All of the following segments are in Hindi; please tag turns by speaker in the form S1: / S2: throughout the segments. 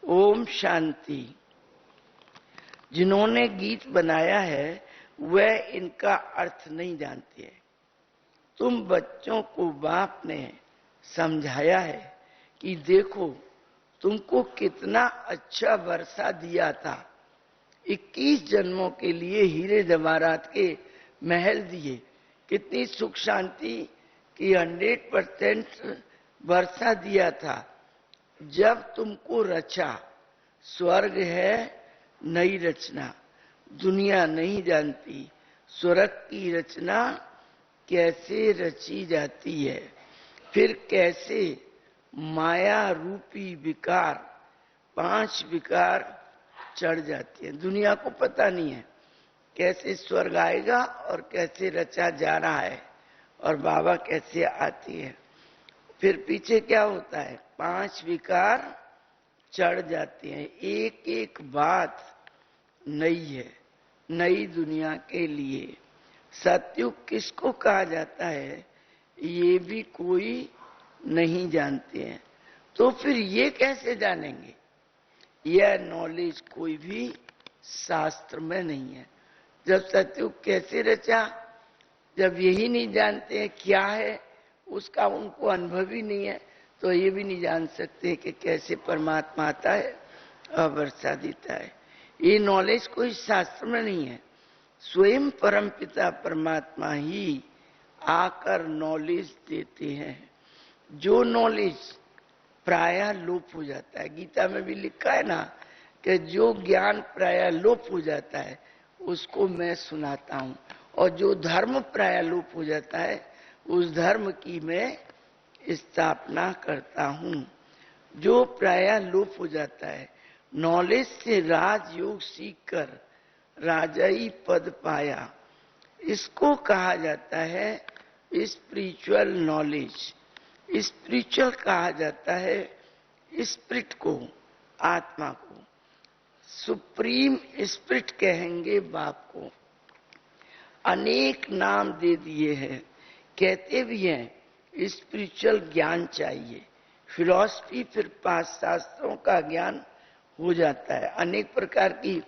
S1: ओम शांति। जिन्होंने गीत बनाया है वह इनका अर्थ नहीं जानते हैं। तुम बच्चों को बाप ने समझाया है कि देखो तुमको कितना अच्छा वर्षा दिया था, 21 जन्मों के लिए हीरे जवाहरात के महल दिए, कितनी सुख शांति की 100% वर्षा दिया था। जब तुमको रचा, स्वर्ग है नई रचना, दुनिया नहीं जानती स्वर्ग की रचना कैसे रची जाती है, फिर कैसे माया रूपी विकार 5 विकार चढ़ जाती है। दुनिया को पता नहीं है कैसे स्वर्ग आएगा और कैसे रचा जा रहा है और बाबा कैसे आती है। फिर पीछे क्या होता है, 5 विकार चढ़ जाते हैं। एक एक बात नई है, नई दुनिया के लिए। सतयुग किसको कहा जाता है ये भी कोई नहीं जानते हैं। तो फिर ये कैसे जानेंगे? यह नॉलेज कोई भी शास्त्र में नहीं है। जब सतयुग कैसे रचा, जब यही नहीं जानते हैं क्या है, उसका उनको अनुभव ही नहीं है, तो ये भी नहीं जान सकते कि कैसे परमात्मा आता है और वर्षा देता है। ये नॉलेज कोई शास्त्र में नहीं है, स्वयं परमपिता परमात्मा ही आकर नॉलेज देते हैं। जो नॉलेज प्रायः लोप हो जाता है, गीता में भी लिखा है ना कि जो ज्ञान प्रायः लोप हो जाता है उसको मैं सुनाता हूँ, और जो धर्म प्रायः लोप हो जाता है उस धर्म की मैं स्थापना करता हूँ। जो प्रायः लोप हो जाता है, नॉलेज से राजयोग सीखकर राजाई पद पाया, इसको कहा जाता है स्पिरिचुअल नॉलेज। स्पिरिचुअल कहा जाता है स्पिरिट को, आत्मा को। सुप्रीम स्पिरिट कहेंगे बाप को। अनेक नाम दे दिए हैं, कहते भी हैं स्पिरिचुअल ज्ञान चाहिए। फिलॉसफी फिर 5 शास्त्रों का ज्ञान हो जाता है। अनेक प्रकार की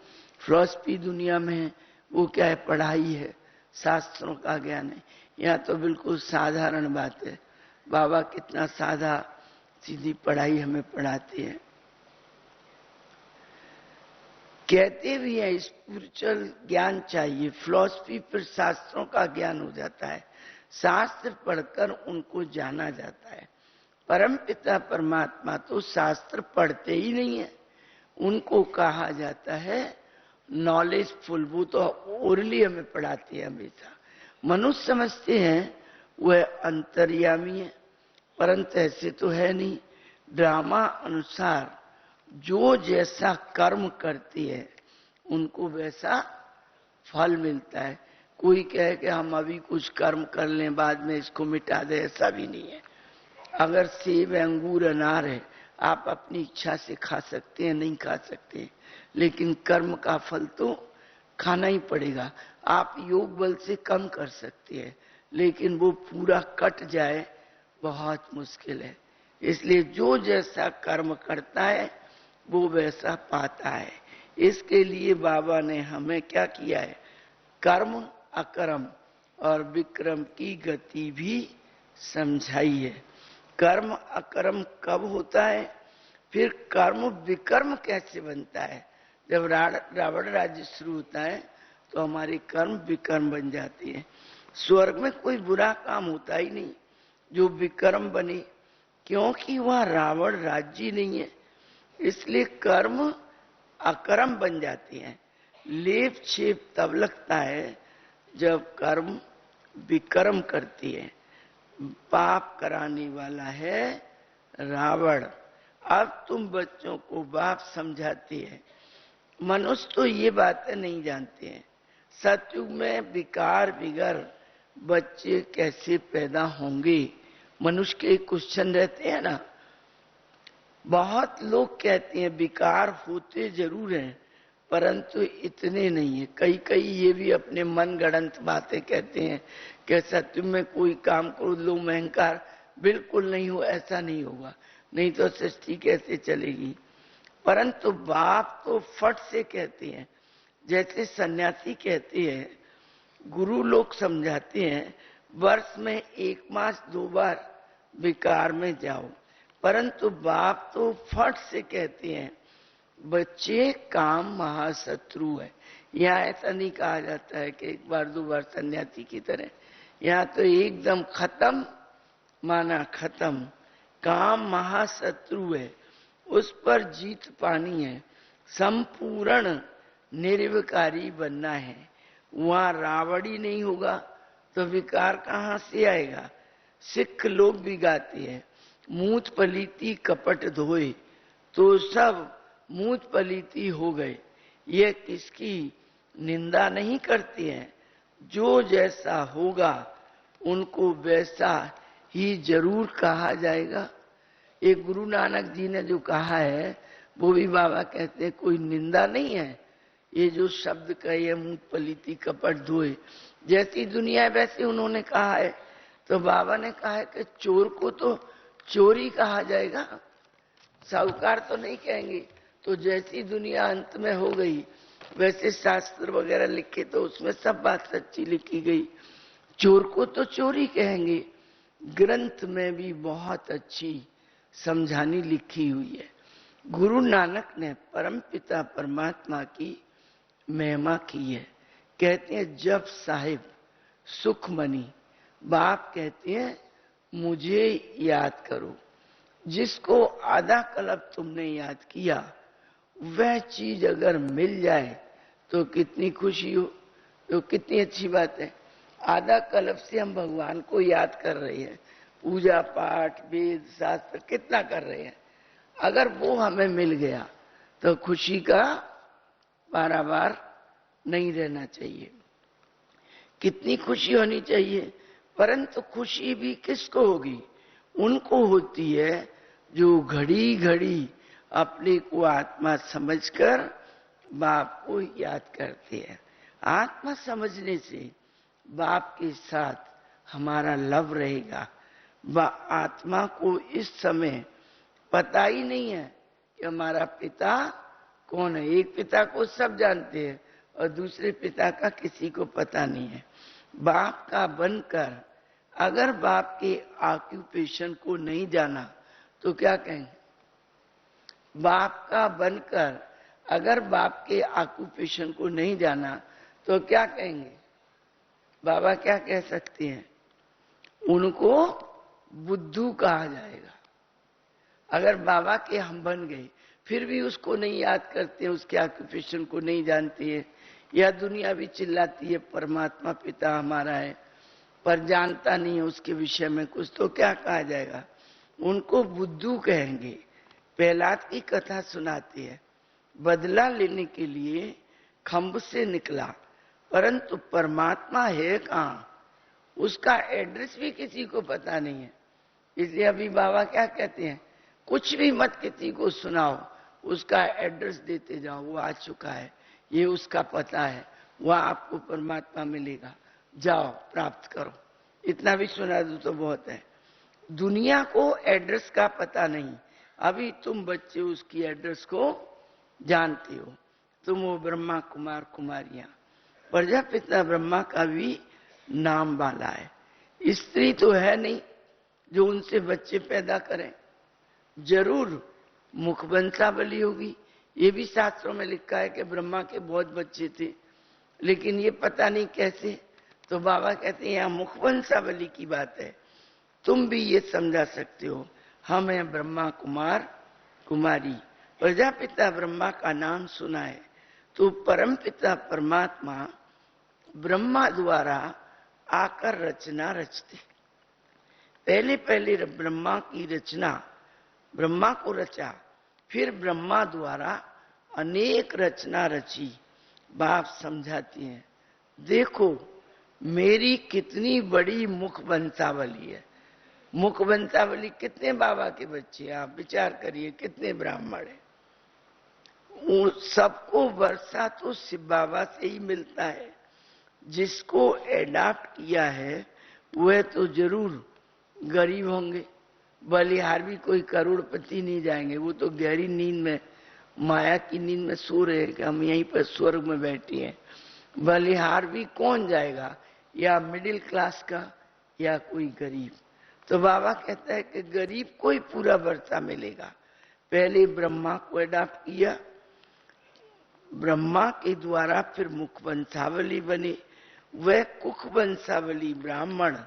S1: फिलॉसफी दुनिया में है, वो क्या है, पढ़ाई है, शास्त्रों का ज्ञान है। यहाँ तो बिल्कुल साधारण बात है। बाबा कितना साधा सीधी पढ़ाई हमें पढ़ाते हैं। कहते भी हैं स्पिरिचुअल ज्ञान चाहिए। फिलॉसफी फिर शास्त्रों का ज्ञान हो जाता है, शास्त्र पढ़कर उनको जाना जाता है। परमपिता परमात्मा तो शास्त्र पढ़ते ही नहीं है, उनको कहा जाता है नॉलेजफुल। वो तो ओरली हमें पढ़ाते हैं हमेशा। मनुष्य समझते हैं वह अंतर्यामी है, परंतु ऐसे तो है नहीं। ड्रामा अनुसार जो जैसा कर्म करती है उनको वैसा फल मिलता है। कोई कहे कि हम अभी कुछ कर्म कर लें बाद में इसको मिटा दे, ऐसा भी नहीं है। अगर सेब अंगूर अनार है, आप अपनी इच्छा से खा सकते हैं, नहीं खा सकते, लेकिन कर्म का फल तो खाना ही पड़ेगा। आप योग बल से कम कर सकते हैं, लेकिन वो पूरा कट जाए बहुत मुश्किल है। इसलिए जो जैसा कर्म करता है वो वैसा पाता है। इसके लिए बाबा ने हमें क्या किया है, कर्म अकर्म और विक्रम की गति भी समझाई है। कर्म अकर्म कब होता है, फिर कर्म विकर्म कैसे बनता है। जब रावण राज्य शुरू होता है तो हमारी कर्म विकर्म बन जाती है। स्वर्ग में कोई बुरा काम होता ही नहीं जो विकर्म बने, क्योंकि वहां रावण राज्य नहीं है। इसलिए कर्म अकर्म बन जाती हैं। लेप छेप तब लगता है जब कर्म विकर्म करती है। पाप कराने वाला है रावण। अब तुम बच्चों को बाप समझाते हैं। मनुष्य तो ये बातें नहीं जानते हैं। सतयुग में विकार बिगर बच्चे कैसे पैदा होंगे, मनुष्य के क्वेश्चन रहते हैं ना। बहुत लोग कहते हैं विकार होते जरूर हैं परंतु इतने नहीं है। कई कई ये भी अपने मन गढ़ंत बातें कहते हैं कि सत्युग में कोई काम क्रोध लोभ अहंकार बिल्कुल नहीं हो, ऐसा नहीं होगा, नहीं तो सृष्टि कैसे चलेगी। परंतु बाप तो फट से कहते हैं, जैसे सन्यासी कहते हैं, गुरु लोग समझाते हैं वर्ष में 1 मास 2 बार विकार में जाओ, परंतु बाप तो फट से कहते हैं बच्चे काम महाशत्रु है। यहाँ ऐसा नहीं कहा जाता है कि 1 बार 2 बार सन्यासी की तरह, यहाँ तो एकदम खत्म माना खत्म। काम महाशत्रु है, उस पर जीत पानी है, संपूर्ण निर्विकारी बनना है। वहां रावड़ी नहीं होगा तो विकार कहाँ से आएगा। सिख लोग भी गाते हैं मूत पलीती कपट धोए, तो सब मूत पलीती हो गए। ये किसकी निंदा नहीं करते हैं, जो जैसा होगा उनको वैसा ही जरूर कहा जाएगा। एक गुरु नानक जी ने जो कहा है वो भी बाबा कहते हैं कोई निंदा नहीं है। ये जो शब्द कहे मूत पलीती कपट धोए, जैसी दुनिया वैसे उन्होंने कहा है। तो बाबा ने कहा है कि चोर को तो चोरी कहा जाएगा, साहूकार तो नहीं कहेंगे। तो जैसी दुनिया अंत में हो गई वैसे शास्त्र वगैरह लिखे तो उसमें सब बात सच्ची लिखी गई। चोर को तो चोरी कहेंगे। ग्रंथ में भी बहुत अच्छी समझानी लिखी हुई है। गुरु नानक ने परम पिता परमात्मा की महिमा की है। कहते हैं जब साहिब सुखमनी, बाप कहते हैं मुझे याद करो। जिसको आधा कल्प तुमने याद किया वह चीज अगर मिल जाए तो कितनी खुशी हो, तो कितनी अच्छी बात है। आधा कल्प से हम भगवान को याद कर रहे हैं, पूजा पाठ वेद शास्त्र कितना कर रहे हैं। अगर वो हमें मिल गया तो खुशी का पारावार नहीं रहना चाहिए। कितनी खुशी होनी चाहिए, परंतु खुशी भी किसको होगी, उनको होती है जो घड़ी घड़ी अपने को आत्मा समझकर बाप को याद करते हैं। आत्मा समझने से बाप के साथ हमारा लव रहेगा। आत्मा को इस समय पता ही नहीं है कि हमारा पिता कौन है। एक पिता को सब जानते हैं और दूसरे पिता का किसी को पता नहीं है। बाप का बनकर अगर बाप के ऑक्यूपेशन को नहीं जाना तो क्या कहेंगे। बाप का बनकर अगर बाप के ऑक्यूपेशन को नहीं जाना तो क्या कहेंगे। बाबा क्या कह सकते हैं, उनको बुद्धू कहा जाएगा। अगर बाबा के हम बन गए फिर भी उसको नहीं याद करते, उसके ऑक्यूपेशन को नहीं जानते हैं, या दुनिया भी चिल्लाती है परमात्मा पिता हमारा है पर जानता नहीं है उसके विषय में कुछ, तो क्या कहा जाएगा, उनको बुद्धू कहेंगे। प्रहलाद की कथा सुनाते हैं, बदला लेने के लिए खंभ से निकला परंतु परमात्मा है कहाँ, उसका एड्रेस भी किसी को पता नहीं है। इसलिए अभी बाबा क्या कहते हैं, कुछ भी मत किसी को सुनाओ, उसका एड्रेस देते जाओ, वो आ चुका है, ये उसका पता है, वह आपको परमात्मा मिलेगा, जाओ प्राप्त करो। इतना भी सुना दो तो बहुत है। दुनिया को एड्रेस का पता नहीं, अभी तुम बच्चे उसकी एड्रेस को जानते हो। तुम वो ब्रह्मा कुमार कुमारियां, प्रजापिता ब्रह्मा का भी नाम वाला है। स्त्री तो है नहीं जो उनसे बच्चे पैदा करें, जरूर मुखवंशावली होगी। ये भी शास्त्रों में लिखा है कि ब्रह्मा के बहुत बच्चे थे, लेकिन ये पता नहीं कैसे। तो बाबा कहते हैं यहाँ मुखवंशावली की बात है। तुम भी ये समझा सकते हो, हम हैं ब्रह्मा कुमार कुमारी। प्रजापिता ब्रह्मा का नाम सुना है तो परमपिता परमात्मा ब्रह्मा द्वारा आकर रचना रचते। पहले पहले ब्रह्मा की रचना, ब्रह्मा को रचा, फिर ब्रह्मा द्वारा अनेक रचना रची। बाप समझाती हैं, देखो मेरी कितनी बड़ी मुख वंशावली है। मुख वंशावली कितने बाबा के बच्चे, आप विचार करिए कितने ब्राह्मण हैं। सबको वर्षा तो शिव बाबा से ही मिलता है। जिसको एडाप्ट किया है वह तो जरूर गरीब होंगे, बलिहार भी कोई करोड़पति नहीं जाएंगे, वो तो गहरी नींद में माया की नींद में सो रहे हैं कि हम यहीं पर स्वर्ग में बैठे हैं। बलिहार भी कौन जाएगा, या मिडिल क्लास का या कोई गरीब। तो बाबा कहता है कि गरीब को ही पूरा वर्षा मिलेगा। पहले ब्रह्मा को अडॉप्ट किया, ब्रह्मा के द्वारा फिर मुख वंशावली बने, वह कुख वंशावली ब्राह्मण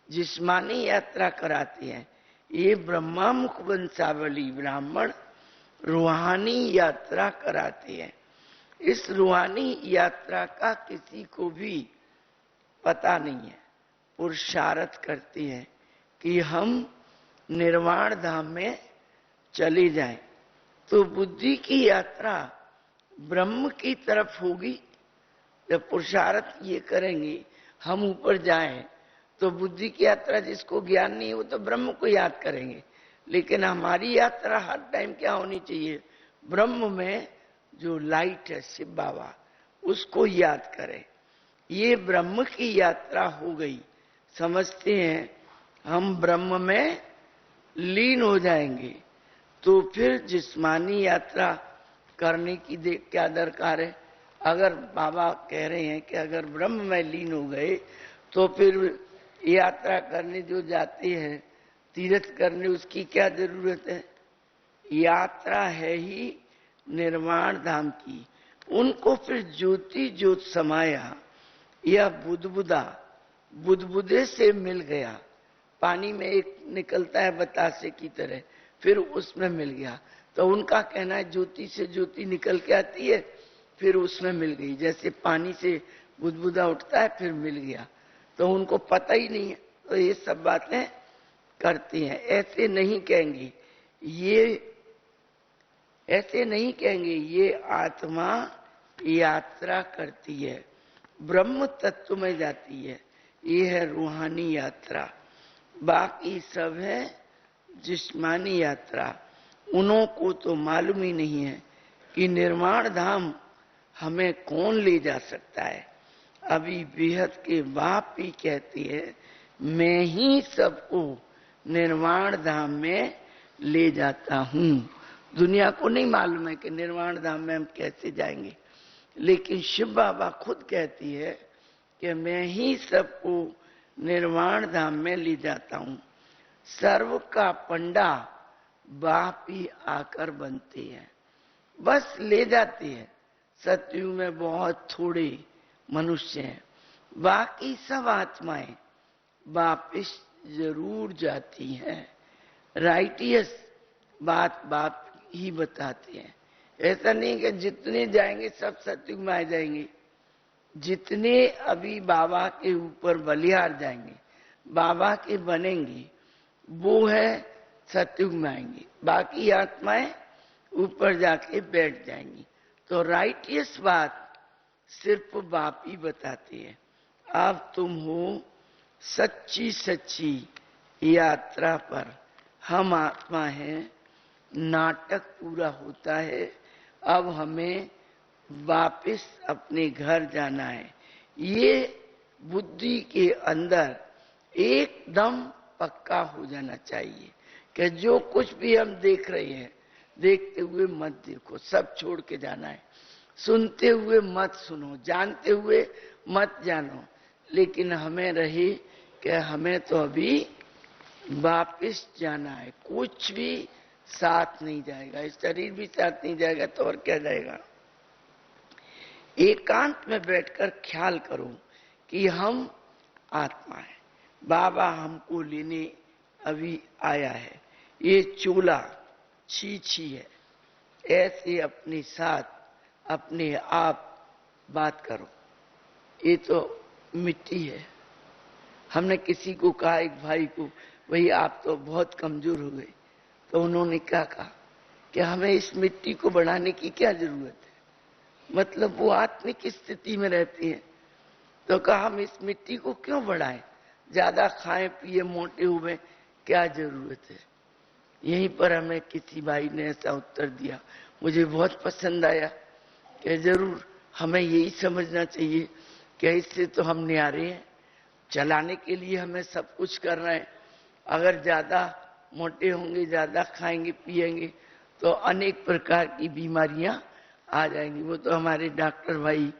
S1: जिस्मानी यात्रा कराते हैं। ये ब्रह्मा मुख वंशावली ब्राह्मण रूहानी यात्रा कराते हैं। इस रूहानी यात्रा का किसी को भी पता नहीं है। पुरुषार्थ करते हैं कि हम निर्वाण धाम में चले जाएं। तो बुद्धि की यात्रा ब्रह्म की तरफ होगी। जब पुरुषार्थ ये करेंगे हम ऊपर जाएं, तो बुद्धि की यात्रा, जिसको ज्ञान नहीं है वो तो ब्रह्म को याद करेंगे, लेकिन हमारी यात्रा हर टाइम क्या होनी चाहिए, ब्रह्म में जो लाइट है शिव बाबा, उसको याद करें। ये ब्रह्म की यात्रा हो गई। समझते हैं हम ब्रह्म में लीन हो जाएंगे, तो फिर जिस्मानी यात्रा करने की क्या दरकार है। अगर बाबा कह रहे हैं कि अगर ब्रह्म में लीन हो गए तो फिर यात्रा करने जो जाते हैं तीर्थ करने, उसकी क्या जरूरत है। यात्रा है ही निर्वाण धाम की। उनको फिर ज्योति ज्योत समाया, या बुदबुदा बुदबुदे से मिल गया। पानी में एक निकलता है बतासे की तरह, फिर उसमें मिल गया। तो उनका कहना है ज्योति से ज्योति निकल के आती है, फिर उसमें मिल गई। जैसे पानी से बुदबुदा उठता है फिर मिल गया, तो उनको पता ही नहीं है, तो ये सब बातें करते हैं। ऐसे नहीं कहेंगे, ऐसे नहीं कहेंगे। ये आत्मा यात्रा करती है, ब्रह्म तत्व में जाती है। ये है रूहानी यात्रा। बाकी सब है जिस्मानी यात्रा। उन्हों को तो मालूम ही नहीं है कि निर्वाण धाम हमें कौन ले जा सकता है। अभी बेहद के बाप ही कहती है, मैं ही सबको निर्वाण धाम में ले जाता हूँ। दुनिया को नहीं मालूम है कि निर्वाण धाम में हम कैसे जाएंगे, लेकिन शिव बाबा खुद कहती है कि मैं ही सबको निर्वाण धाम में ले जाता हूँ। सर्व का पंडा बाप ही आकर बनते हैं, बस ले जाते हैं। सतयुग में बहुत थोड़े मनुष्य हैं, बाकी सब आत्माएं वापिस जरूर जाती हैं। राइटियस बात बाप ही बताते हैं। ऐसा नहीं कि जितने जाएंगे सब सतयुग में आ जाएंगे। जितने अभी बाबा के ऊपर बलिहार जाएंगे, बाबा के बनेंगे, वो है सतयुग में आएंगे। बाकी आत्माएं ऊपर जाके बैठ जाएंगी। तो राइटियस बात सिर्फ बाप ही बताते हैं। अब तुम हो सच्ची सच्ची यात्रा पर, हम आत्मा हैं। नाटक पूरा होता है, अब हमें वापस अपने घर जाना है। ये बुद्धि के अंदर एकदम पक्का हो जाना चाहिए कि जो कुछ भी हम देख रहे हैं, देखते हुए मत देखो, सब छोड़ के जाना है। सुनते हुए मत सुनो, जानते हुए मत जानो, लेकिन हमें रहे कि हमें तो अभी वापस जाना है। कुछ भी साथ नहीं जाएगा, इस शरीर भी साथ नहीं जाएगा तो और क्या जाएगा। एकांत में बैठकर ख्याल करो कि हम आत्मा है, बाबा हमको लेने अभी आया है। ये चूल्हा छी है, ऐसे अपने साथ अपने आप बात करो। ये तो मिट्टी है। हमने किसी को कहा, एक भाई को, भाई आप तो बहुत कमजोर हो गए। तो उन्होंने क्या कहा कि हमें इस मिट्टी को बढ़ाने की क्या जरूरत है, मतलब वो आत्मिक स्थिति में रहती है। तो कहा हम इस मिट्टी को क्यों बढ़ाएं, ज्यादा खाएं पिए मोटे हुए, क्या जरूरत है। यहीं पर हमें किसी भाई ने ऐसा उत्तर दिया, मुझे बहुत पसंद आया कि जरूर हमें यही समझना चाहिए कि इससे तो हम न्यारे हैं, चलाने के लिए हमें सब कुछ करना है। अगर ज्यादा मोटे होंगे, ज्यादा खाएंगे पिएंगे तो अनेक प्रकार की बीमारियां आ जाएंगी। वो तो हमारे डॉक्टर भाई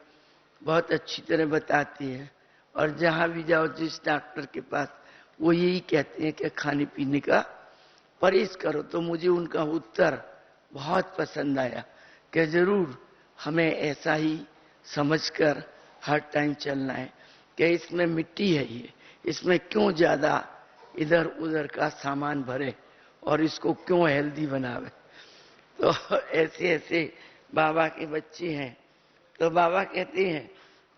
S1: बहुत अच्छी तरह बताते हैं, और जहां भी जाओ जिस डॉक्टर के पास वो यही कहते हैं कि खाने पीने का परहेज करो। तो मुझे उनका उत्तर बहुत पसंद आया कि जरूर हमें ऐसा ही समझकर हर टाइम चलना है कि इसमें मिट्टी है, ये इसमें क्यों ज्यादा इधर उधर का सामान भरे और इसको क्यों हेल्दी बनावे। तो ऐसे ऐसे बाबा के बच्चे हैं। तो बाबा कहते हैं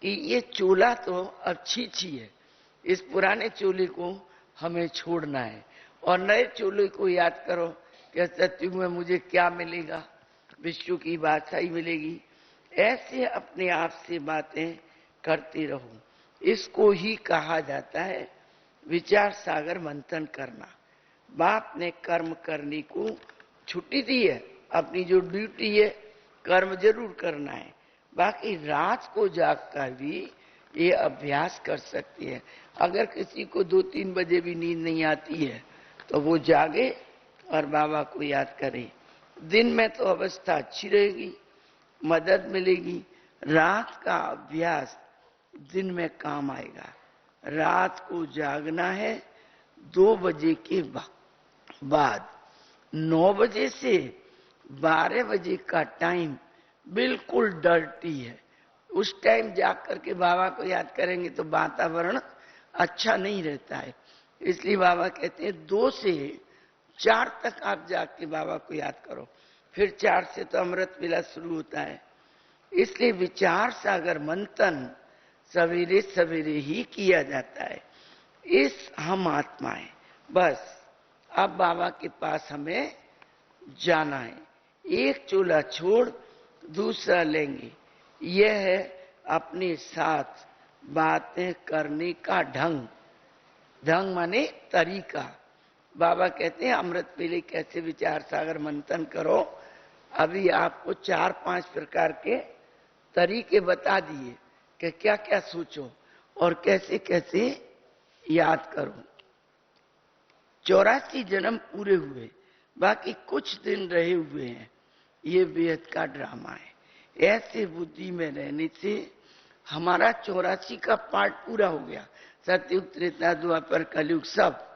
S1: कि ये चोला तो अब छी है, इस पुराने चोले को हमें छोड़ना है और नए चोले को याद करो कि सत्युग में मुझे क्या मिलेगा, विश्व की बादशाही मिलेगी। ऐसे अपने आप से बातें करते रहो। इसको ही कहा जाता है विचार सागर मंथन करना। बाप ने कर्म करने को छुट्टी दी है, अपनी जो ड्यूटी है कर्म जरूर करना है, बाकी रात को जाग कर भी ये अभ्यास कर सकती है। अगर किसी को 2-3 बजे भी नींद नहीं आती है तो वो जागे और बाबा को याद करे। दिन में तो अवस्था अच्छी रहेगी, मदद मिलेगी। रात का अभ्यास दिन में काम आएगा। रात को जागना है 2 बजे के बाद। 9 बजे से 12 बजे का टाइम बिल्कुल डर्टी है। उस टाइम जाग करके बाबा को याद करेंगे तो वातावरण अच्छा नहीं रहता है। इसलिए बाबा कहते हैं 2 से 4 तक आप जाग के बाबा को याद करो, फिर 4 से तो अमृत वेला शुरू होता है। इसलिए विचार सागर मंथन सवेरे सवेरे ही किया जाता है। इस हम आत्माएं, बस अब बाबा के पास हमें जाना है। एक चूल्हा छोड़ दूसरा लेंगे, यह है अपने साथ बातें करने का ढंग। ढंग माने तरीका। बाबा कहते हैं अमृत वेले कैसे विचार सागर मंथन करो। अभी आपको 4-5 प्रकार के तरीके बता दिए कि क्या क्या सोचो और कैसे कैसे याद करो। 84 जन्म पूरे हुए, बाकी कुछ दिन रहे हुए हैं। ये बेहद का ड्रामा है। ऐसे बुद्धि में रहने से हमारा 84 का पार्ट पूरा हो गया। सतयुग, त्रेता, द्वापर, कलयुग सब।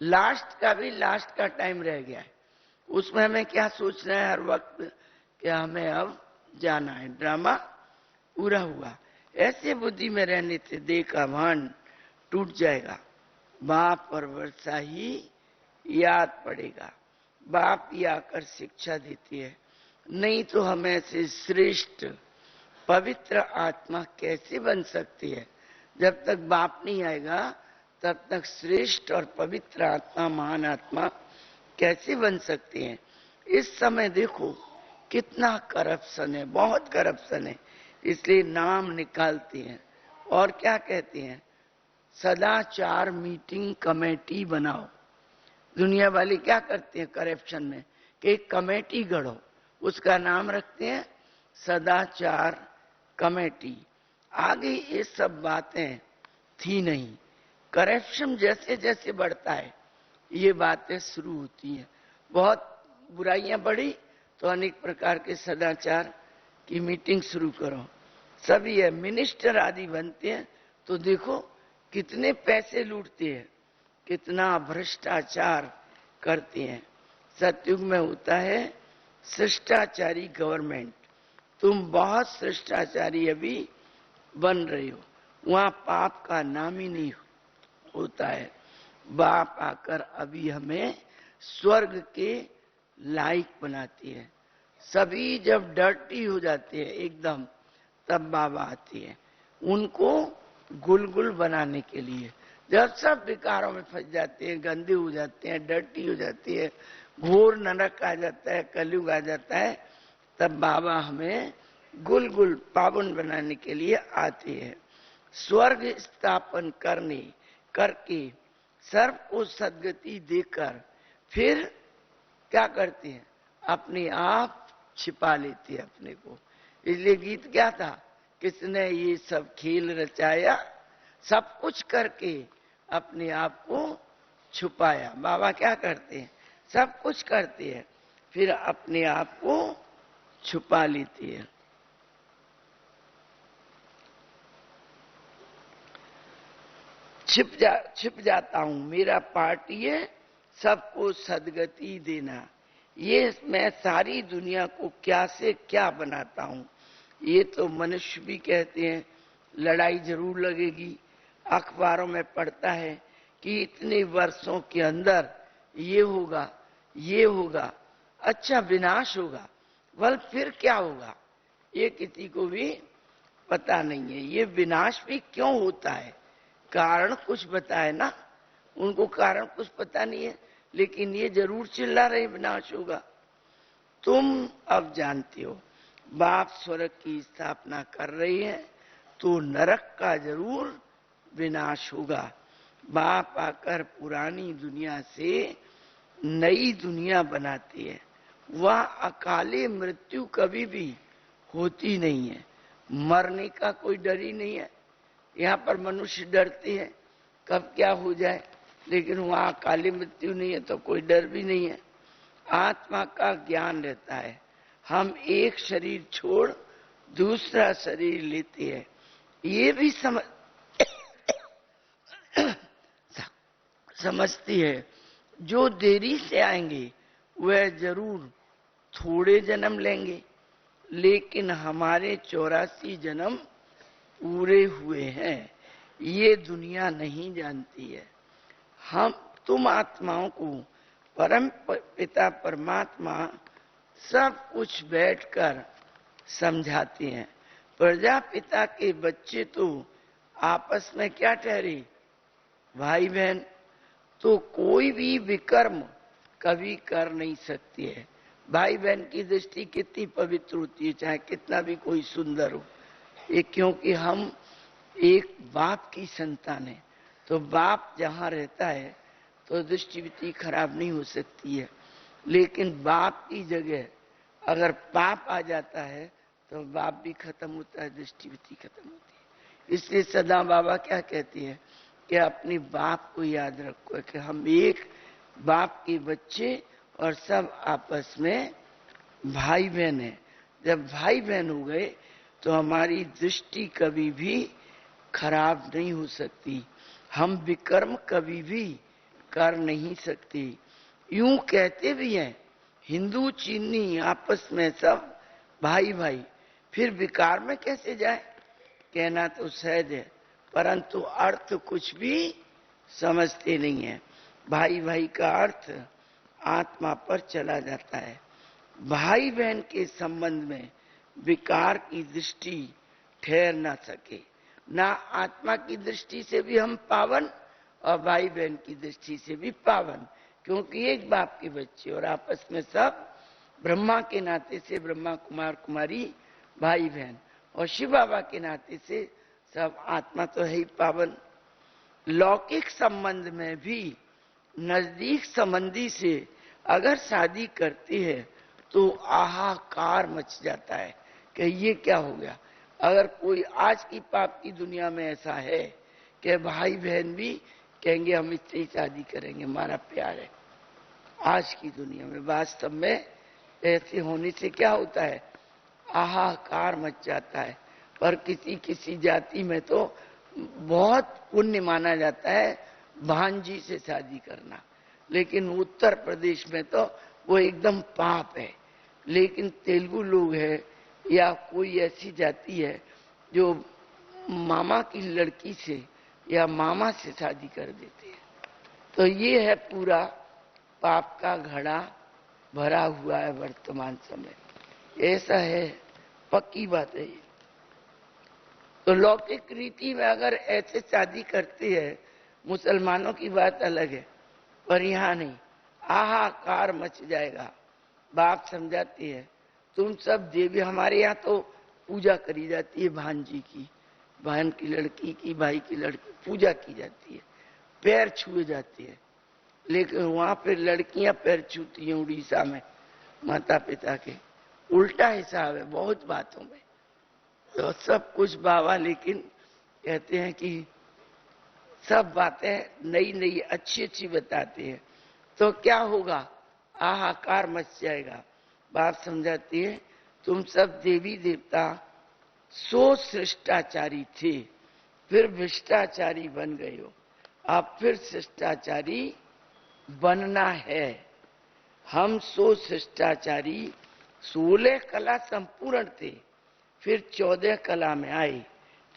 S1: लास्ट का भी लास्ट का टाइम रह गया है। उसमें हमें क्या सोचना है हर वक्त कि हमें अब जाना है। ड्रामा पूरा हुआ। ऐसे बुद्धि में रहने से देह का भान टूट जाएगा। बाप और वर्षा ही याद पड़ेगा। बाप ही आकर शिक्षा देती है, नहीं तो हमें से श्रेष्ठ पवित्र आत्मा कैसे बन सकती है। जब तक बाप नहीं आएगा तब तक श्रेष्ठ और पवित्र आत्मा, महान आत्मा कैसे बन सकती है। इस समय देखो कितना करप्शन है, बहुत करप्शन है। इसलिए नाम निकालते हैं और क्या कहते हैं, सदाचार मीटिंग कमेटी बनाओ। दुनिया वाले क्या करते हैं करप्शन में कि एक कमेटी गढ़ो, उसका नाम रखते हैं सदाचार कमेटी। आगे ये सब बातें थी नहीं। करप्शन जैसे जैसे बढ़ता है ये बातें शुरू होती हैं। बहुत बुराइयां बढ़ी तो अनेक प्रकार के सदाचार की मीटिंग शुरू करो। सभी है मिनिस्टर आदि बनते हैं तो देखो कितने पैसे लूटते हैं, कितना भ्रष्टाचार करते हैं। सतयुग में होता है शिष्टाचारी गवर्नमेंट। तुम बहुत शिष्टाचारी अभी बन रहे हो, वहां पाप का नाम ही नहीं होता है। बाप आकर अभी हमें स्वर्ग के लायक बनाती है। सभी जब डर्टी हो जाते हैं एकदम, तब बाबा आती है उनको गुलगुल बनाने के लिए। जब सब विकारों में फंस जाते हैं, गंदे हो जाते हैं, डर्टी हो जाती है, घोर नरक आ जाता है, कलयुग आ जाता है, तब बाबा हमें गुलगुल पावन बनाने के लिए आते हैं। स्वर्ग स्थापन करके सर्व को सदगति देकर फिर क्या करते हैं, अपने आप छिपा लेते हैं अपने को। इसलिए गीत क्या था, किसने ये सब खेल रचाया, सब कुछ करके अपने आप को छुपाया। बाबा क्या करते हैं, सब कुछ करते हैं फिर अपने आप को छुपा लेती है। छिप जाता हूं, मेरा पार्ट ये सबको सदगति देना। ये मैं सारी दुनिया को क्या से क्या बनाता हूं। ये तो मनुष्य भी कहते हैं, लड़ाई जरूर लगेगी। अखबारों में पढ़ता है कि इतने वर्षों के अंदर ये होगा, ये होगा, अच्छा विनाश होगा। वल फिर क्या होगा ये किसी को भी पता नहीं है। ये विनाश भी क्यों होता है, कारण कुछ बताए ना, उनको कारण कुछ पता नहीं है, लेकिन ये जरूर चिल्ला रहे विनाश होगा। तुम अब जानते हो बाप स्वर्ग की स्थापना कर रही है तो नरक का जरूर विनाश होगा। बाप आकर पुरानी दुनिया से नई दुनिया बनाती है। वह अकाले मृत्यु कभी भी होती नहीं है। मरने का कोई डर ही नहीं है। यहाँ पर मनुष्य डरते हैं कब क्या हो जाए, लेकिन वहां अकाली मृत्यु नहीं है तो कोई डर भी नहीं है। आत्मा का ज्ञान रहता है। हम एक शरीर छोड़ दूसरा शरीर लेते हैं, ये भी समझती है। जो देरी से आएंगे वह जरूर थोड़े जन्म लेंगे, लेकिन हमारे 84 जन्म पूरे हुए हैं, ये दुनिया नहीं जानती है। तुम आत्माओं को परम पिता परमात्मा सब कुछ बैठकर समझाते हैं। प्रजापिता के बच्चे तो आपस में क्या ठहरे, भाई बहन। तो कोई भी विकर्म कभी कर नहीं सकती है। भाई बहन की दृष्टि कितनी पवित्र होती है, चाहे कितना भी कोई सुंदर हो। ये क्योंकि हम एक बाप की संतान है, तो बाप जहां रहता है तो दृष्टि खराब नहीं हो सकती है। लेकिन बाप की जगह अगर पाप आ जाता है तो बाप भी खत्म होता है, दृष्टि खत्म होती है। इसलिए सदा बाबा क्या कहती है कि अपने बाप को याद रखो कि हम एक बाप के बच्चे और सब आपस में भाई बहन है। जब भाई बहन हो गए तो हमारी दृष्टि कभी भी खराब नहीं हो सकती, हम विकर्म कभी भी कर नहीं सकते। यूं कहते भी हैं हिंदू चीनी आपस में सब भाई भाई, फिर विकार में कैसे जाए। कहना तो सहज है, परंतु अर्थ कुछ भी समझते नहीं है। भाई भाई का अर्थ आत्मा पर चला जाता है। भाई बहन के संबंध में विकार की दृष्टि ठहर ना सके। ना आत्मा की दृष्टि से भी हम पावन और भाई बहन की दृष्टि से भी पावन, क्योंकि एक बाप के बच्चे और आपस में सब ब्रह्मा के नाते से ब्रह्मा कुमार कुमारी भाई बहन, और शिव बाबा के नाते से सब आत्मा तो है ही पावन। लौकिक संबंध में भी नजदीक संबंधी से अगर शादी करती है तो आहाकार मच जाता है कि ये क्या हो गया। अगर कोई आज की पाप की दुनिया में ऐसा है कि भाई बहन भी कहेंगे हम इससे ही शादी करेंगे, हमारा प्यार है। आज की दुनिया में वास्तव में ऐसे होने से क्या होता है, आहाकार मच जाता है। पर किसी किसी जाति में तो बहुत पुण्य माना जाता है भांजी से शादी करना, लेकिन उत्तर प्रदेश में तो वो एकदम पाप है। लेकिन तेलुगु लोग है या कोई ऐसी जाति है जो मामा की लड़की से या मामा से शादी कर देते हैं। तो ये है पूरा पाप का घड़ा भरा हुआ है वर्तमान समय, ऐसा है, पक्की बात है। तो लौकिक रीति में अगर ऐसे शादी करती है, मुसलमानों की बात अलग है, पर यहाँ नहीं, आहाकार मच जाएगा। बाप समझाती है तुम सब देवी, हमारे यहाँ तो पूजा करी जाती है भांजी की, बहन की लड़की की, भाई की लड़की पूजा की जाती है, पैर छुए जाते हैं। लेकिन वहां पे लड़कियां पैर छूती हैं उड़ीसा में माता पिता के, उल्टा हिसाब है बहुत बातों में। तो सब कुछ बाबा लेकिन कहते हैं कि सब बातें नई नई अच्छी अच्छी बताते हैं। तो क्या होगा, हाहाकार मच जाएगा। बाप समझाती है तुम सब देवी देवता सो शिष्टाचारी थे, फिर भ्रष्टाचारी बन गए हो, अब फिर शिष्टाचारी बनना है। हम सो शिष्टाचारी 16 कला संपूर्ण थे, फिर 14 कला में आए,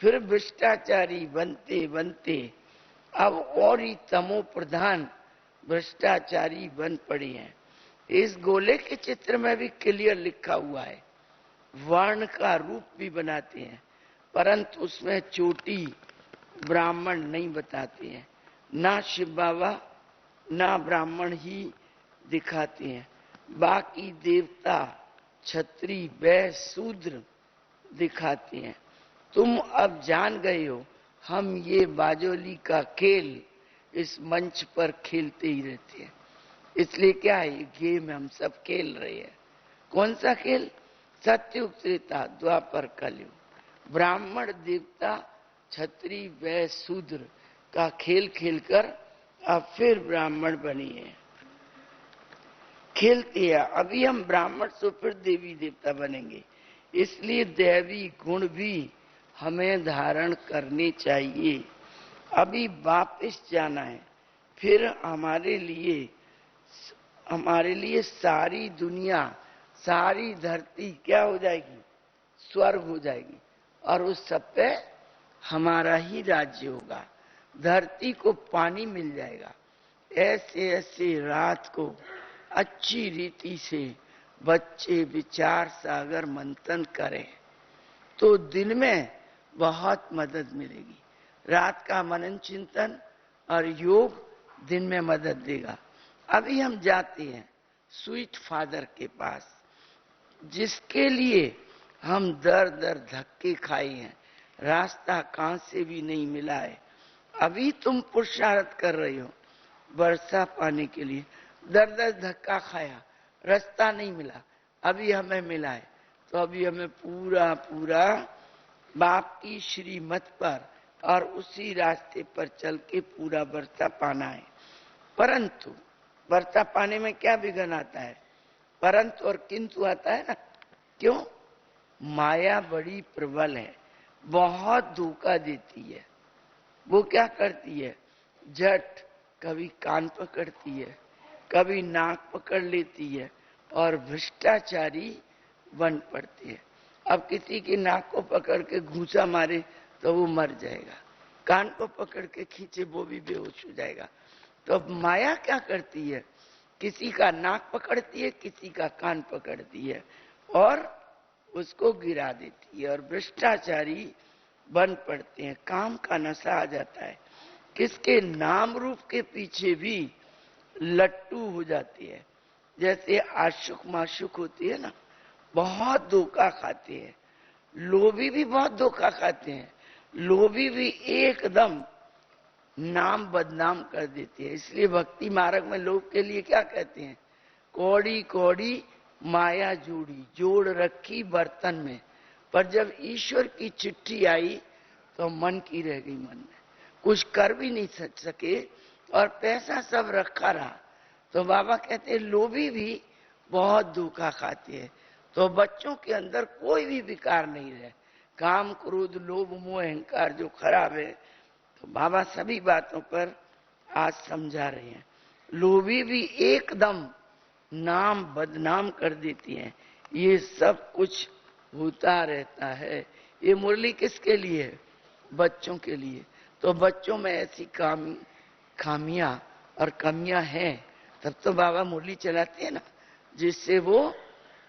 S1: फिर भ्रष्टाचारी बनते बनते अब और ही तमो प्रधान भ्रष्टाचारी बन पड़े हैं। इस गोले के चित्र में भी क्लियर लिखा हुआ है, वर्ण का रूप भी बनाते हैं, परंतु उसमें चोटी ब्राह्मण नहीं बताते हैं, ना शिव बाबा ना ब्राह्मण ही दिखाते हैं, बाकी देवता क्षत्रि वैश्य शूद्र दिखाते हैं। तुम अब जान गए हो हम ये बाजोली का खेल इस मंच पर खेलते ही रहते हैं, इसलिए क्या है गेम हम सब खेल रहे हैं। कौन सा खेल? सत्युग त्रेता द्वापर कलयुग, ब्राह्मण देवता क्षत्रि वैश्य शूद्र का खेल खेलकर अब फिर ब्राह्मण बनी है, खेलते हैं। अभी हम ब्राह्मण से फिर देवी देवता बनेंगे, इसलिए दैवी गुण भी हमें धारण करने चाहिए। अभी वापस जाना है, फिर हमारे लिए सारी दुनिया सारी धरती क्या हो जाएगी? स्वर्ग हो जाएगी, और उस सब पे हमारा ही राज्य होगा। धरती को पानी मिल जाएगा। ऐसे ऐसे रात को अच्छी रीति से बच्चे विचार सागर मंथन करें तो दिन में बहुत मदद मिलेगी। रात का मनन चिंतन और योग दिन में मदद देगा। अभी हम जाते हैं स्वीट फादर के पास, जिसके लिए हम दर दर धक्के खाए हैं, रास्ता कहां से भी नहीं मिला है। अभी तुम पुरुषार्थ कर रहे हो वर्षा पाने के लिए, दर दर धक्का खाया, रास्ता नहीं मिला, अभी हमें मिला है, तो अभी हमें पूरा पूरा बाप की श्रीमत पर और उसी रास्ते पर चल के पूरा वर्षा पाना है। परंतु वर्षा पाने में क्या विघ्न आता है? परंतु और किंतु आता है ना। क्यों? माया बड़ी प्रबल है, बहुत धोखा देती है। वो क्या करती है? झट कभी कान पकड़ती है, कभी नाक पकड़ लेती है और भ्रष्टाचारी बन पड़ती है। अब किसी की नाक को पकड़ के घूंसा मारे तो वो मर जाएगा, कान को पकड़ के खींचे वो भी बेहोश हो जाएगा। तो अब माया क्या करती है? किसी का नाक पकड़ती है, किसी का कान पकड़ती है और उसको गिरा देती है, और भ्रष्टाचारी बन पड़ते हैं। काम का नशा आ जाता है, किसके नाम रूप के पीछे भी लट्टू हो जाती है। जैसे आशुक माशुक होती है ना, बहुत धोखा खाते हैं। लोभी भी बहुत धोखा खाते हैं, लोभी भी एकदम नाम बदनाम कर देते हैं। इसलिए भक्ति मार्ग में लोग के लिए क्या कहते हैं? कौड़ी कौड़ी माया जोड़ी, जोड़ रखी बर्तन में, पर जब ईश्वर की चिट्ठी आई तो मन की रह गई मन में, कुछ कर भी नहीं सके और पैसा सब रखा रहा। तो बाबा कहते हैं लोभी भी बहुत धोखा खाते हैं। तो बच्चों के अंदर कोई भी विकार नहीं रहे, काम क्रोध लोभ मोह अहंकार जो खराब है, तो बाबा सभी बातों पर आज समझा रहे हैं। लोभी भी एकदम नाम बदनाम कर देती हैं। ये सब कुछ होता रहता है। ये मुरली किसके लिए है? बच्चों के लिए। तो बच्चों में ऐसी खामियां और कमियां हैं, तब तो बाबा मुरली चलाते हैं ना, जिससे वो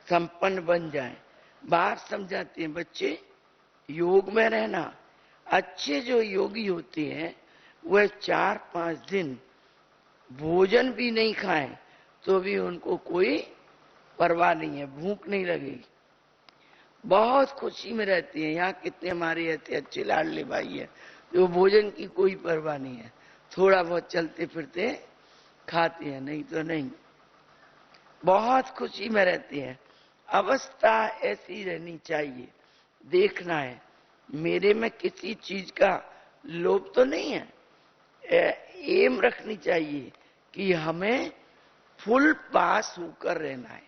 S1: संपन्न बन जाए। बाहर समझाते हैं बच्चे योग में रहना। अच्छे जो योगी होते हैं वह 4-5 दिन भोजन भी नहीं खाएं तो भी उनको कोई परवाह नहीं है, भूख नहीं लगेगी, बहुत खुशी में रहती है। यहाँ कितने हमारे ऐसे अच्छे लाडले भाई है जो भोजन की कोई परवाह नहीं है, थोड़ा बहुत चलते फिरते खाते हैं, नहीं तो नहीं, बहुत खुशी में रहते हैं। अवस्था ऐसी रहनी चाहिए। देखना है मेरे में किसी चीज का लोभ तो नहीं है। एम रखनी चाहिए कि हमें फुल पास होकर रहना है।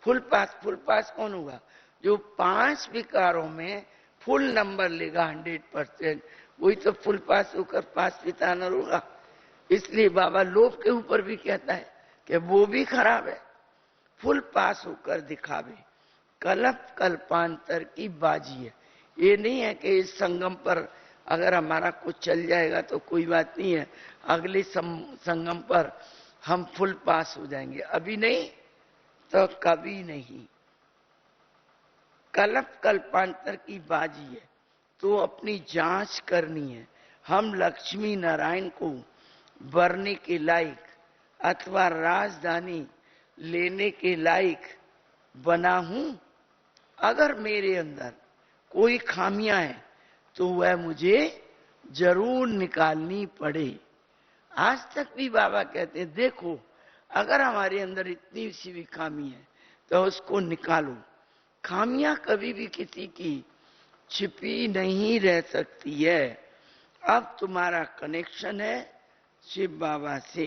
S1: फुल पास कौन होगा? जो 5 विकारों में फुल नंबर लेगा 100%, वही तो फुल पास होकर पास विताना होगा। इसलिए बाबा लोभ के ऊपर भी कहता है कि वो भी खराब है। फुल पास होकर दिखावे, कल्प कल्पांतर की बाजी है। ये नहीं है कि इस संगम पर अगर हमारा कुछ चल जाएगा तो कोई बात नहीं है, अगले संगम पर हम फुल पास हो जाएंगे। अभी नहीं तो कभी नहीं। कल्प कल्पांतर की बाजी है, तो अपनी जांच करनी है। हम लक्ष्मी नारायण को वरने के लायक अथवा राजधानी लेने के लायक बना हूं? अगर मेरे अंदर कोई खामियां हैं तो वह मुझे जरूर निकालनी पड़े। आज तक भी बाबा कहते हैं देखो, अगर हमारे अंदर इतनी सी भी खामी है तो उसको निकालो। खामियां कभी भी किसी की छिपी नहीं रह सकती है। अब तुम्हारा कनेक्शन है शिव बाबा से,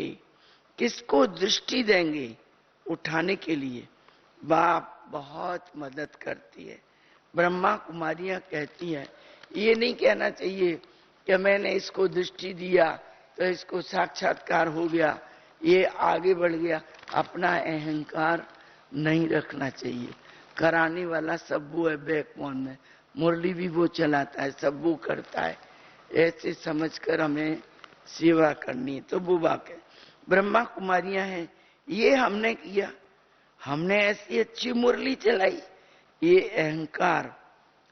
S1: किसको दृष्टि देंगे उठाने के लिए? बाप बहुत मदद करती है। ब्रह्मा कुमारियां कहती हैं, ये नहीं कहना चाहिए कि मैंने इसको दृष्टि दिया तो इसको साक्षात्कार हो गया, ये आगे बढ़ गया। अपना अहंकार नहीं रखना चाहिए। कराने वाला सब वो है बैकबोन में, मुरली भी वो चलाता है, सब वो करता है। ऐसे समझकर हमें सेवा करनी है। तो वो वाक़ई ब्रह्मा कुमारियां हैं, ये हमने किया, हमने ऐसी अच्छी मुरली चलाई। ये अहंकार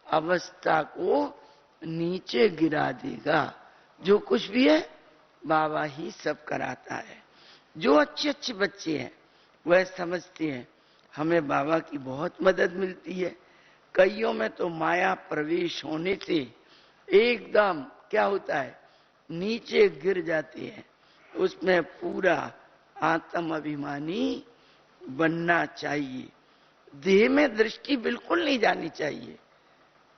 S1: अवस्था को नीचे गिरा देगा। जो कुछ भी है बाबा ही सब कराता है। जो अच्छे अच्छे बच्चे हैं वह समझते हैं हमें बाबा की बहुत मदद मिलती है। कईयों में तो माया प्रवेश होने से एकदम क्या होता है, नीचे गिर जाते हैं। उसमें पूरा आत्म अभिमानी बनना चाहिए। देह में दृष्टि बिल्कुल नहीं जानी चाहिए।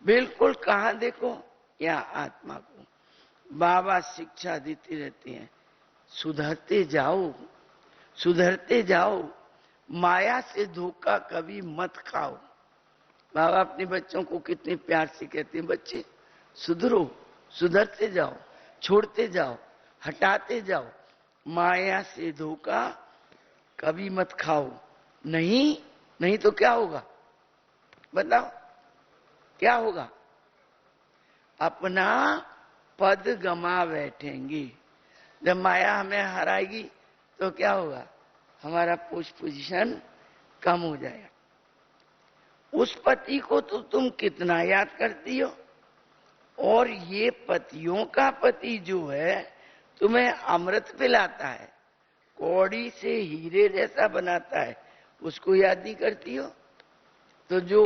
S1: बिल्कुल कहाँ देखो, या आत्मा को। बाबा शिक्षा देते रहते हैं, सुधरते जाओ, सुधरते जाओ, माया से धोखा कभी मत खाओ। बाबा अपने बच्चों को कितने प्यार से कहते हैं, बच्चे सुधरो, सुधरते जाओ, छोड़ते जाओ, हटाते जाओ, माया से धोखा कभी मत खाओ। नहीं नहीं तो क्या होगा बताओ, क्या होगा? अपना पद गमा बैठेंगे। जब माया हमें हराएगी तो क्या होगा? हमारा पोजीशन कम हो जाएगा। उस पति को तो तुम कितना याद करती हो, और ये पतियों का पति जो है तुम्हें अमृत पिलाता है, कौड़ी से हीरे जैसा बनाता है, उसको याद नहीं करती हो? तो जो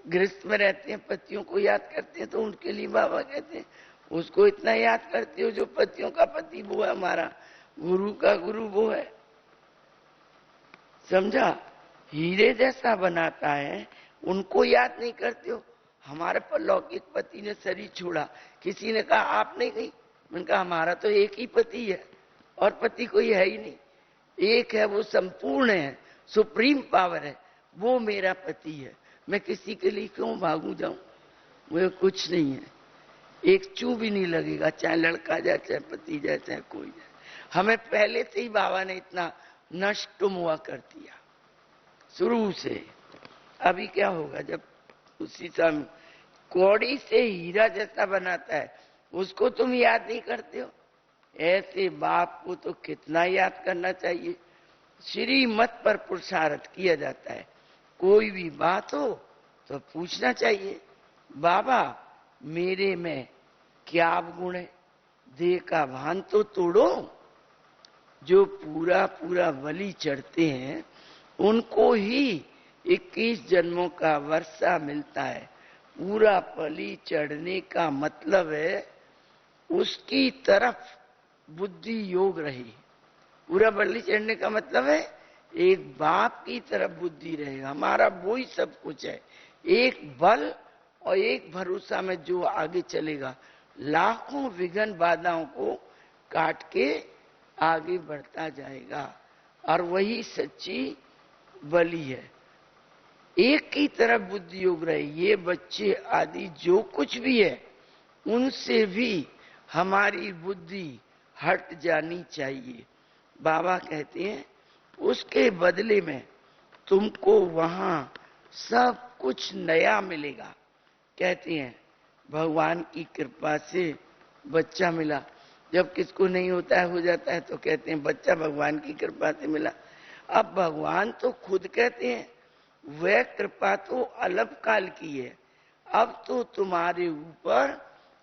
S1: गृहस्थ में रहते हैं पतियों को याद करते हैं, तो उनके लिए बाबा कहते हैं उसको इतना याद करते हो जो पतियों का पति वो है, हमारा गुरु का गुरु वो है। समझा? हीरे जैसा बनाता है, उनको याद नहीं करते हो। हमारे पर लौकिक पति ने शरीर छोड़ा, किसी ने कहा आप नहीं गई, मैंने कहा हमारा तो एक ही पति है और पति कोई है ही नहीं। एक है, वो संपूर्ण है, सुप्रीम पावर है, वो मेरा पति है। मैं किसी के लिए क्यों भागू जाऊं? मुझे कुछ नहीं है, एक चू भी नहीं लगेगा, चाहे लड़का जाए चाहे पति जाए चाहे कोई जाए। हमें पहले से ही बाबा ने इतना नष्ट हुआ कर दिया शुरू से। अभी क्या होगा जब उसी समय कौड़ी से हीरा जैसा बनाता है, उसको तुम याद नहीं करते हो? ऐसे बाप को तो कितना याद करना चाहिए। श्रीमत पर पुरुषार्थ किया जाता है। कोई भी बात हो तो पूछना चाहिए, बाबा मेरे में क्या गुण है, देह का भान तो तोड़ो। जो पूरा पूरा बलि चढ़ते हैं उनको ही 21 जन्मों का वर्षा मिलता है। पूरा बलि चढ़ने का मतलब है उसकी तरफ बुद्धि योग रही। पूरा बलि चढ़ने का मतलब है एक बाप की तरफ बुद्धि रहेगा, हमारा वो ही सब कुछ है। एक बल और एक भरोसा में जो आगे चलेगा, लाखों विघ्न बाधाओं को काट के आगे बढ़ता जाएगा। और वही सच्ची बलि है। एक की तरफ बुद्धि योग रहे। ये बच्चे आदि जो कुछ भी है उनसे भी हमारी बुद्धि हट जानी चाहिए। बाबा कहते हैं उसके बदले में तुमको वहां सब कुछ नया मिलेगा। कहते हैं भगवान की कृपा से बच्चा मिला। जब किसको नहीं होता है, हो जाता है, तो कहते हैं बच्चा भगवान की कृपा से मिला। अब भगवान तो खुद कहते हैं वह कृपा तो अलग काल की है, अब तो तुम्हारे ऊपर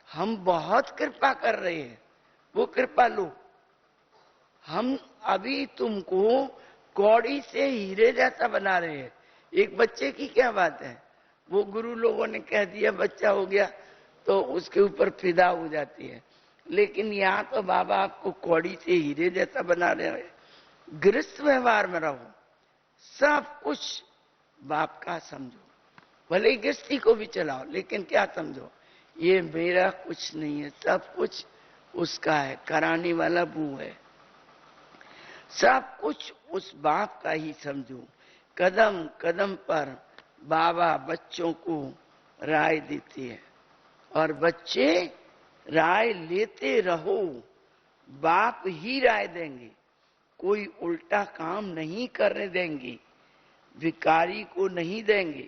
S1: हम बहुत कृपा कर रहे हैं, वो कृपा लो। हम अभी तुमको कौड़ी से हीरे जैसा बना रहे हैं। एक बच्चे की क्या बात है, वो गुरु लोगों ने कह दिया बच्चा हो गया तो उसके ऊपर फिदा हो जाती है। लेकिन यहाँ तो बाबा आपको कौड़ी से हीरे जैसा बना रहे हैं। गृहस्थ व्यवहार में रहो, सब कुछ बाप का समझो, भले ही गृहस्थी को भी चलाओ, लेकिन क्या समझो ये मेरा कुछ नहीं है, सब कुछ उसका है, कराने वाला वो है। सब कुछ उस बाप का ही समझो। कदम कदम पर बाबा बच्चों को राय देते हैं और बच्चे राय लेते रहो, बाप ही राय देंगे, कोई उल्टा काम नहीं करने देंगे, भिखारी को नहीं देंगे,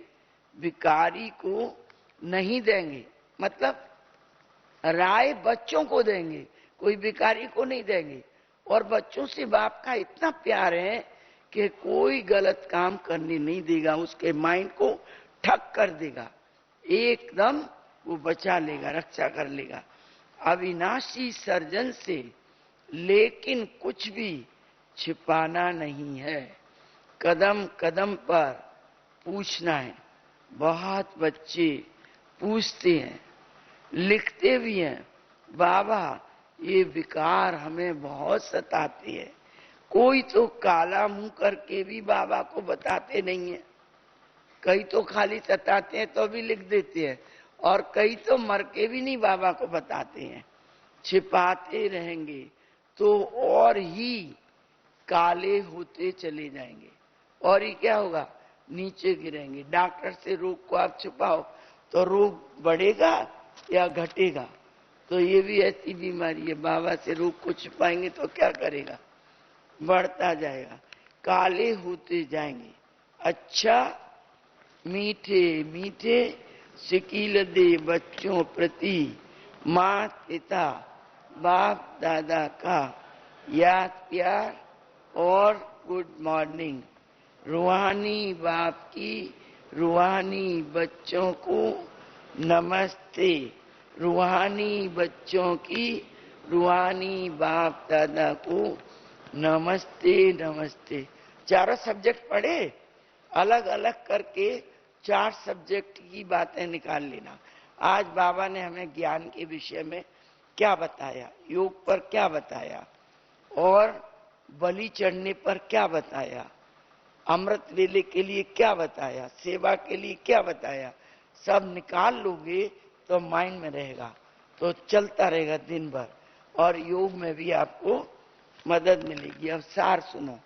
S1: भिखारी को नहीं देंगे, मतलब राय बच्चों को देंगे, कोई भिखारी को नहीं देंगे। और बच्चों से बाप का इतना प्यार है कि कोई गलत काम करने नहीं देगा, उसके माइंड को ठक कर देगा, एकदम वो बचा लेगा, रक्षा कर लेगा। अविनाशी सर्जन से लेकिन कुछ भी छिपाना नहीं है, कदम कदम पर पूछना है। बहुत बच्चे पूछते हैं, लिखते भी हैं, बाबा ये विकार हमें बहुत सताती है। कोई तो काला मुंह करके भी बाबा को बताते नहीं है, कई तो खाली सताते हैं तो भी लिख देते हैं, और कई तो मर के भी नहीं बाबा को बताते हैं। छिपाते रहेंगे तो और ही काले होते चले जाएंगे, और ये क्या होगा, नीचे गिरेंगे। डॉक्टर से रोग को आप छुपाओ तो रोग बढ़ेगा या घटेगा, तो ये भी ऐसी बीमारी है। बाबा से रोग को छुपाएंगे तो क्या करेगा, बढ़ता जाएगा, काले होते जाएंगे। अच्छा मीठे मीठे शिकील दे बच्चों प्रति माँ पिता बाप दादा का याद प्यार और गुड मॉर्निंग। रूहानी बाप की रूहानी बच्चों को नमस्ते, रूहानी बच्चों की रूहानी बाप दादा को नमस्ते नमस्ते। चारों सब्जेक्ट पढ़े, अलग अलग करके 4 सब्जेक्ट की बातें निकाल लेना। आज बाबा ने हमें ज्ञान के विषय में क्या बताया, योग पर क्या बताया, और बलि चढ़ने पर क्या बताया, अमृत वेले के लिए क्या बताया, सेवा के लिए क्या बताया, सब निकाल लोगे तो माइंड में रहेगा, तो चलता रहेगा दिन भर, और योग में भी आपको मदद मिलेगी। अब सार सुनो।